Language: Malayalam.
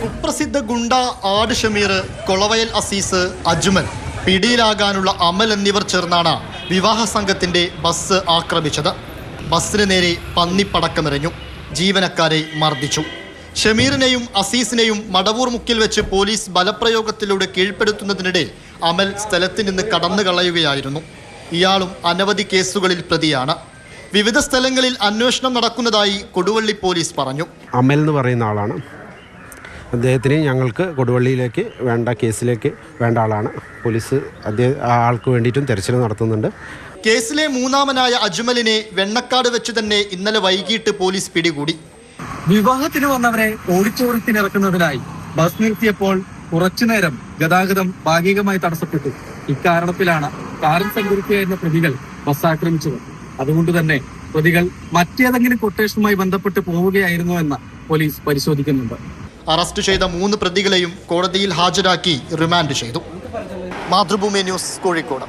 കുപ്രസിദ്ധ ഗുണ്ട ആട് ഷമീർ, കൊളവയൽ അസീസ്, അജ്മൽ, പിടിയിലാകാനുള്ള അമൽ എന്നിവർ ചേർന്നാണ് വിവാഹ സംഘത്തിന്റെ ബസ് ആക്രമിച്ചത്. ബസ്സിന് നേരെ പന്നിപ്പടക്കമെറിഞ്ഞു, ജീവനക്കാരെ മർദ്ദിച്ചു. ഷമീറിനെയും അസീസിനെയും മടവൂർ മുക്കിൽ വെച്ച് പോലീസ് ബലപ്രയോഗത്തിലൂടെ കീഴ്പ്പെടുത്തുന്നതിനിടെ അമൽ സ്ഥലത്ത് നിന്ന് കടന്നു കളയുകയായിരുന്നു. ഇയാളും അനവധി കേസുകളിൽ പ്രതിയാണ്. വിവിധ സ്ഥലങ്ങളിൽ അന്വേഷണം നടക്കുന്നതായി കൊടുവള്ളി പോലീസ് പറഞ്ഞു. അമൽ എന്ന് പറയുന്ന ആളാണ്. അദ്ദേഹത്തിന് ഞങ്ങൾക്ക് കൊടുവള്ളിയിലേക്ക് വേണ്ട കേസിലേക്ക് വേണ്ട ആളാണ്. പോലീസ് ആൾക്ക് വേണ്ടിയിട്ടും തെരച്ചിൽ നടത്തുന്നുണ്ട്. കേസിലെ മൂന്നാമനായ അജ്മലിനെ വെണ്ണക്കാട് വെച്ച് തന്നെ ഇന്നലെ വൈകിട്ട് പോലീസ് പിടികൂടി. വിവാഹത്തിന് വന്നവരെ ഓടിച്ചോടിച്ചിറക്കുന്നതിനായി ബസ് നിർത്തിയപ്പോൾ കുറച്ചുനേരം ഗതാഗതം ഭാഗികമായി തടസ്സപ്പെട്ടു. ഇക്കാരണത്തിലാണ് കാറിൽ സഞ്ചരിക്കുകയായിരുന്ന പ്രതികൾ ബസ് ആക്രമിച്ചത്. അതുകൊണ്ട് തന്നെ പ്രതികൾ മറ്റേതെങ്കിലും കൊട്ടേഷനുമായി ബന്ധപ്പെട്ട് പോവുകയായിരുന്നു എന്ന് പോലീസ് പരിശോധിക്കുന്നുണ്ട്. അറസ്റ്റ് ചെയ്ത 3 പ്രതികളെയും കോടതിയിൽ ഹാജരാക്കി റിമാൻഡ് ചെയ്തു. മാതൃഭൂമി ന്യൂസ്, കോഴിക്കോട്.